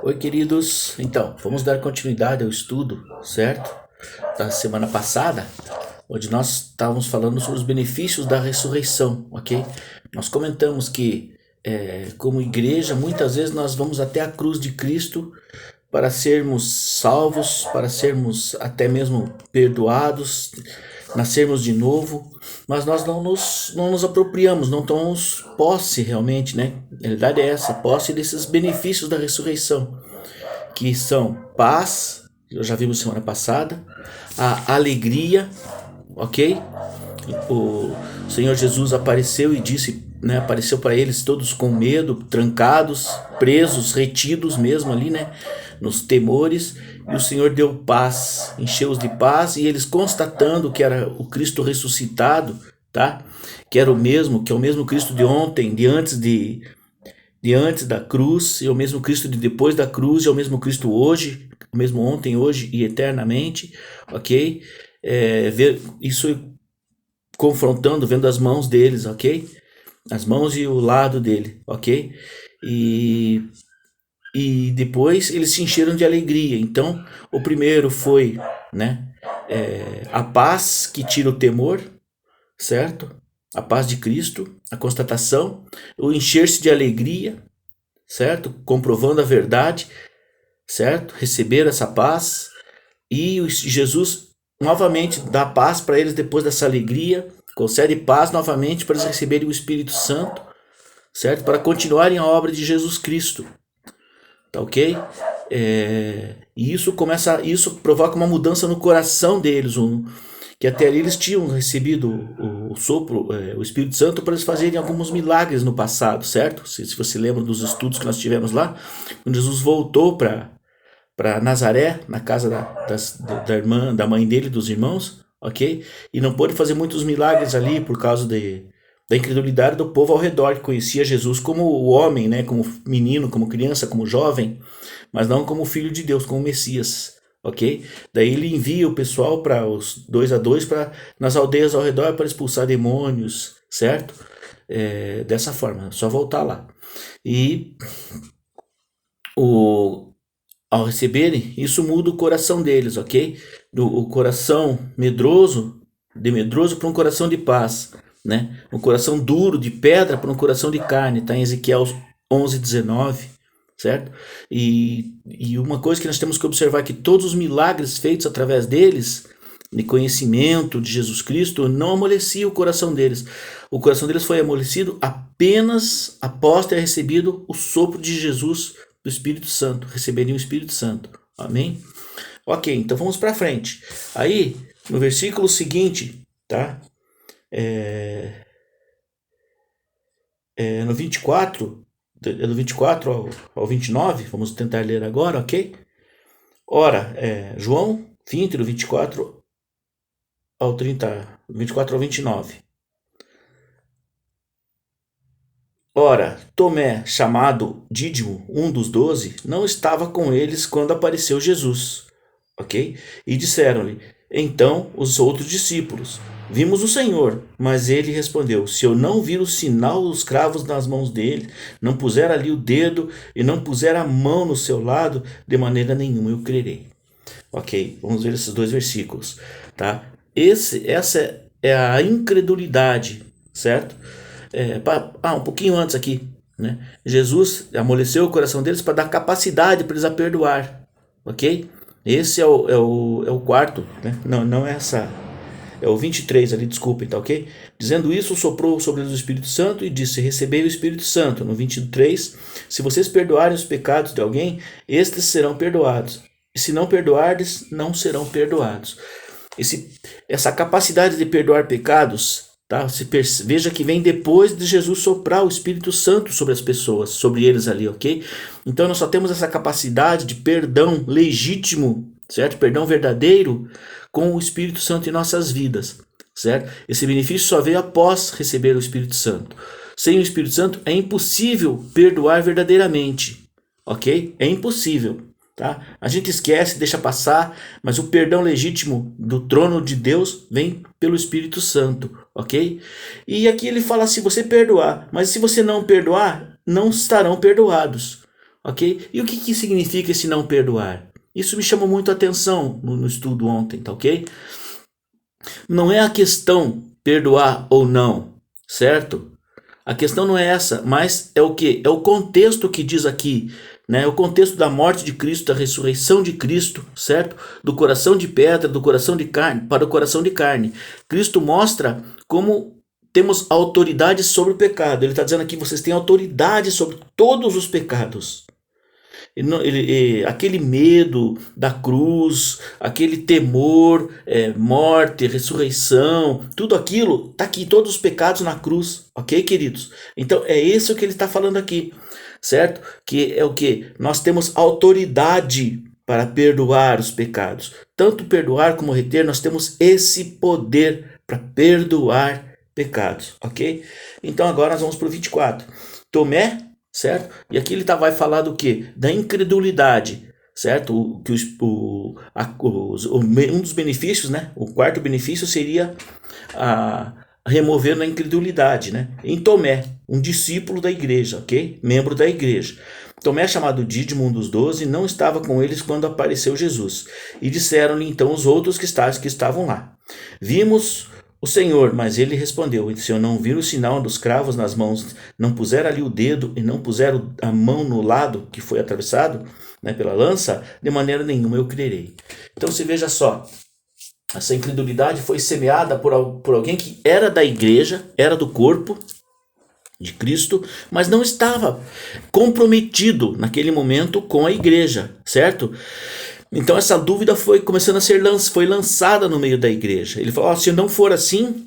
Oi, queridos. Então, vamos dar continuidade ao estudo, certo? Da semana passada, onde nós estávamos falando sobre os benefícios da ressurreição, ok? Nós comentamos que, como igreja, muitas vezes nós vamos até a cruz de Cristo para sermos salvos, para sermos até mesmo perdoados, nascermos de novo, mas nós não nos apropriamos, não tomamos posse realmente, né? A realidade é essa, posse desses benefícios da ressurreição, que são paz, eu já vimos semana passada, a alegria, ok? O Senhor Jesus apareceu e disse, né, apareceu para eles todos com medo, trancados, presos, retidos mesmo ali, né, nos temores, e o Senhor deu paz, encheu-os de paz, e eles constatando que era o Cristo ressuscitado, tá? Que era o mesmo, que é o mesmo Cristo de ontem, de antes da cruz, e é o mesmo Cristo de depois da cruz, e é o mesmo Cristo hoje, o mesmo ontem, hoje e eternamente, ok? Ver isso confrontando, vendo as mãos deles, ok? As mãos e o lado dele, ok? E, e depois eles se encheram de alegria. Então, o primeiro foi, né? A paz que tira o temor, certo? A paz de Cristo, a constatação, o encher-se de alegria, certo? Comprovando a verdade, certo? Receber essa paz e Jesus novamente dá paz para eles depois dessa alegria, concede paz novamente para eles receberem o Espírito Santo, certo? Para continuarem a obra de Jesus Cristo, tá ok? E isso provoca uma mudança no coração deles, que até ali eles tinham recebido o sopro, o Espírito Santo para eles fazerem alguns milagres no passado, certo? Se você lembra dos estudos que nós tivemos lá, quando Jesus voltou para Nazaré, na casa da irmã, da mãe dele, dos irmãos, ok? E não pôde fazer muitos milagres ali por causa da incredulidade do povo ao redor, que conhecia Jesus como o homem, né? Como menino, como criança, como jovem, mas não como filho de Deus, como Messias, ok? Daí ele envia o pessoal para os 2 a 2 para nas aldeias ao redor para expulsar demônios, certo? Dessa forma, só voltar lá. E ao receberem, isso muda o coração deles, ok? O coração medroso para um coração de paz, né? Um coração duro, de pedra, para um coração de carne, está em Ezequiel 11:19, certo? E uma coisa que nós temos que observar é que todos os milagres feitos através deles, de conhecimento de Jesus Cristo, não amolecia o coração deles. O coração deles foi amolecido apenas após ter recebido o sopro de Jesus, do Espírito Santo, receberiam o Espírito Santo. Amém? Ok, então vamos para frente. Aí, no versículo seguinte, tá? No 24, do 24 ao 29, vamos tentar ler agora, ok? Ora, João 20, do 24 ao 30, 24 ao 29. Ora, Tomé, chamado Dídimo, um dos 12, não estava com eles quando apareceu Jesus, ok? E disseram-lhe, então, os outros discípulos, vimos o Senhor. Mas ele respondeu, se eu não vir o sinal dos cravos nas mãos dele, não puser ali o dedo e não puser a mão no seu lado, de maneira nenhuma eu crerei. Ok, vamos ver esses 2 versículos, tá? Essa é a incredulidade, certo? Um pouquinho antes aqui, né? Jesus amoleceu o coração deles para dar capacidade para eles a perdoar, ok? Esse é o quarto, né? Não é essa. É o 23 ali, desculpem, tá ok? Dizendo isso, soprou sobre eles o Espírito Santo e disse, recebei o Espírito Santo. No 23, se vocês perdoarem os pecados de alguém, estes serão perdoados. E se não perdoardes, não serão perdoados. Essa capacidade de perdoar pecados, tá? Veja que vem depois de Jesus soprar o Espírito Santo sobre as pessoas, sobre eles ali, ok? Então nós só temos essa capacidade de perdão legítimo, certo? Perdão verdadeiro com o Espírito Santo em nossas vidas, certo? Esse benefício só veio após receber o Espírito Santo. Sem o Espírito Santo é impossível perdoar verdadeiramente, ok? É impossível. Tá? A gente esquece, deixa passar, mas o perdão legítimo do trono de Deus vem pelo Espírito Santo, ok? E aqui ele fala se você perdoar, mas se você não perdoar, não estarão perdoados, ok? E o que significa esse não perdoar? Isso me chamou muito a atenção no estudo ontem, tá ok? Não é a questão perdoar ou não, certo? A questão não é essa, mas é o que? É o contexto que diz aqui, né? O contexto da morte de Cristo, da ressurreição de Cristo, certo? Do coração de pedra, do coração de carne, para o coração de carne. Cristo mostra como temos autoridade sobre o pecado. Ele está dizendo aqui, vocês têm autoridade sobre todos os pecados. Aquele medo da cruz, aquele temor, morte, ressurreição, tudo aquilo está aqui, todos os pecados na cruz, ok, queridos? Então é isso que ele está falando aqui, certo? Que é o que? Nós temos autoridade para perdoar os pecados, tanto perdoar como reter, nós temos esse poder para perdoar pecados, ok? Então agora nós vamos para o 24. Tomé, certo? E aqui ele vai falar do que? Da incredulidade, certo? Um dos benefícios, né? O quarto benefício seria remover a incredulidade, né? Em Tomé, um discípulo da igreja, ok? Membro da igreja. Tomé, chamado Dídimo, um dos 12, não estava com eles quando apareceu Jesus. E disseram-lhe então os outros que estavam lá: Vimos o Senhor, mas ele respondeu: se eu não vir o sinal dos cravos nas mãos, não puser ali o dedo e não puser a mão no lado que foi atravessado, né, pela lança, de maneira nenhuma eu crerei. Então se veja só, essa incredulidade foi semeada por alguém que era da igreja, era do corpo de Cristo, mas não estava comprometido naquele momento com a igreja, certo? Então essa dúvida foi começando a foi lançada no meio da igreja. Ele falou: se não for assim,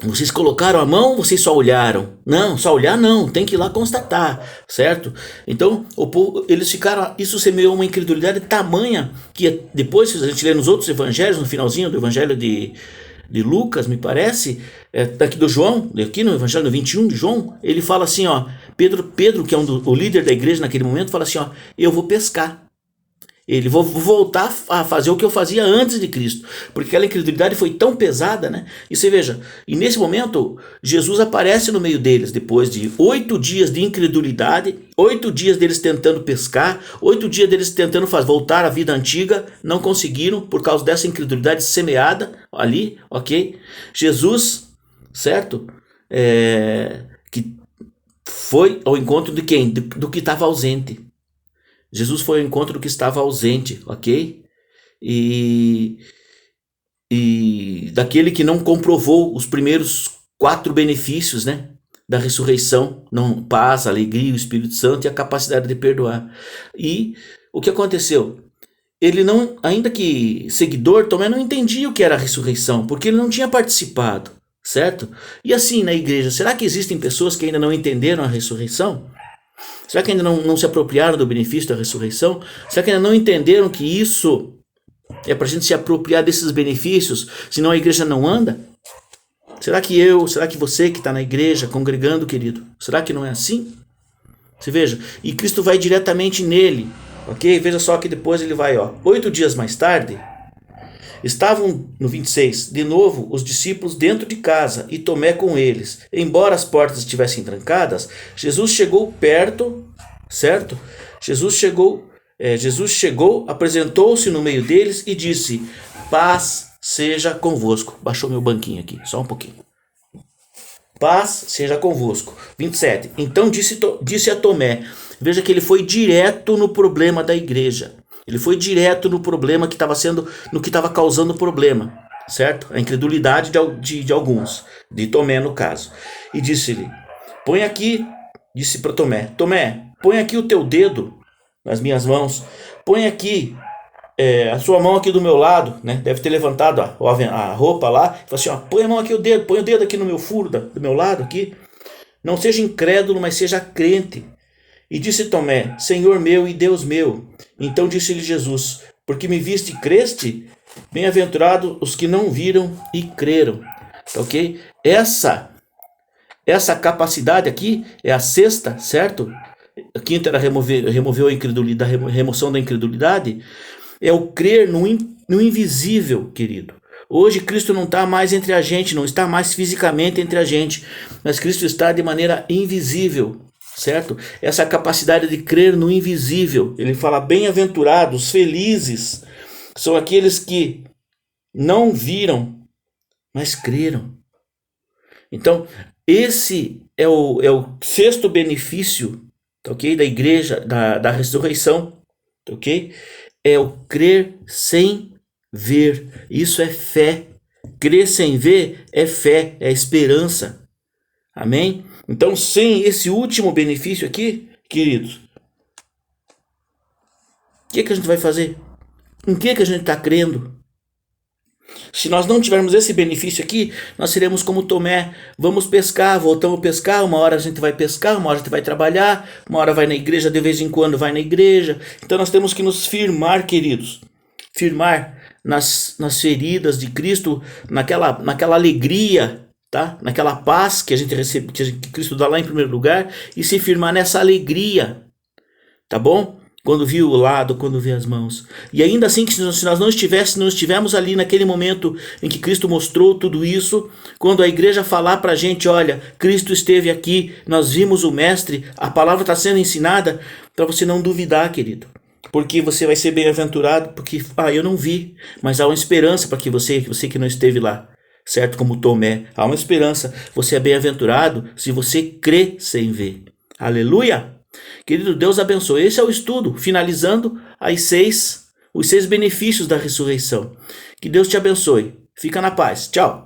vocês colocaram a mão, vocês só olharam? Não, só olhar não, tem que ir lá constatar, certo? Então o povo, eles ficaram, isso semeou uma incredulidade tamanha que depois, se a gente lê nos outros evangelhos, no finalzinho do evangelho de Lucas, me parece, daqui do João, aqui no evangelho 21 de João, ele fala assim, ó, Pedro, que é o líder da igreja naquele momento, fala assim, ó, eu vou pescar. Ele vou voltar a fazer o que eu fazia antes de Cristo, porque aquela incredulidade foi tão pesada, né? E você veja, e nesse momento Jesus aparece no meio deles, depois de 8 dias de incredulidade, 8 dias deles tentando pescar, 8 dias deles tentando voltar à vida antiga, não conseguiram por causa dessa incredulidade semeada ali, ok? Jesus, certo? Que foi ao encontro de quem? Do que estava ausente. Jesus foi ao encontro do que estava ausente, ok? E daquele que não comprovou os primeiros 4 benefícios, né? Da ressurreição, não, paz, alegria, o Espírito Santo e a capacidade de perdoar. E o que aconteceu? Ele não, ainda que seguidor, também não entendia o que era a ressurreição, porque ele não tinha participado, certo? E assim, na igreja, será que existem pessoas que ainda não entenderam a ressurreição? Será que ainda não se apropriaram do benefício da ressurreição? Será que ainda não entenderam que isso é para a gente se apropriar desses benefícios, senão a igreja não anda? Será que você que está na igreja, congregando, querido, será que não é assim? Você veja, e Cristo vai diretamente nele, ok? Veja só que depois ele vai, 8 dias mais tarde, estavam, no 26, de novo os discípulos dentro de casa e Tomé com eles. Embora as portas estivessem trancadas, Jesus chegou perto, certo? Jesus chegou, apresentou-se no meio deles e disse: paz seja convosco. Baixou meu banquinho aqui, só um pouquinho. Paz seja convosco. 27. Então disse a Tomé. Veja que ele foi direto no problema da igreja. Ele foi direto no problema que estava causando o problema, certo? A incredulidade de alguns, de Tomé no caso. E disse-lhe: disse para Tomé, põe aqui o teu dedo nas minhas mãos, põe aqui a sua mão aqui do meu lado, né? Deve ter levantado a roupa lá, e falou assim, põe a mão aqui, põe o dedo aqui no meu furo, do meu lado aqui. Não seja incrédulo, mas seja crente. E disse Tomé: Senhor meu e Deus meu. Então disse-lhe Jesus: porque me viste e creste? Bem-aventurados os que não viram e creram. Ok? Essa capacidade aqui é a sexta, certo? A quinta era removeu a incredulidade, a remoção da incredulidade. É o crer no invisível, querido. Hoje Cristo não está mais entre a gente, não está mais fisicamente entre a gente, mas Cristo está de maneira invisível. certo? Essa capacidade de crer no invisível. Ele fala: bem-aventurados, felizes, são aqueles que não viram, mas creram. Então, esse é o sexto benefício, tá ok? Da igreja, da ressurreição, tá ok? É o crer sem ver. Isso é fé. Crer sem ver é fé, é esperança. Amém? Então, sem esse último benefício aqui, queridos, o que a gente vai fazer? Em que a gente está crendo? Se nós não tivermos esse benefício aqui, nós seremos como Tomé. Vamos pescar, voltamos a pescar, uma hora a gente vai pescar, uma hora a gente vai trabalhar, uma hora vai na igreja, de vez em quando vai na igreja. Então nós temos que nos firmar, queridos. Firmar nas feridas de Cristo, naquela alegria, tá? Naquela paz que a gente recebe, que Cristo dá lá em primeiro lugar, e se firmar nessa alegria, tá bom? Quando viu o lado, quando vê as mãos. E ainda assim, se nós não estivermos ali naquele momento em que Cristo mostrou tudo isso, quando a igreja falar pra gente: olha, Cristo esteve aqui, nós vimos o Mestre, a palavra está sendo ensinada, para você não duvidar, querido. Porque você vai ser bem-aventurado, porque, eu não vi, mas há uma esperança para que você que não esteve lá, certo? Como Tomé, há uma esperança. Você é bem-aventurado se você crê sem ver. Aleluia! Querido, Deus abençoe. Esse é o estudo, finalizando os 6 benefícios da ressurreição. Que Deus te abençoe. Fica na paz. Tchau.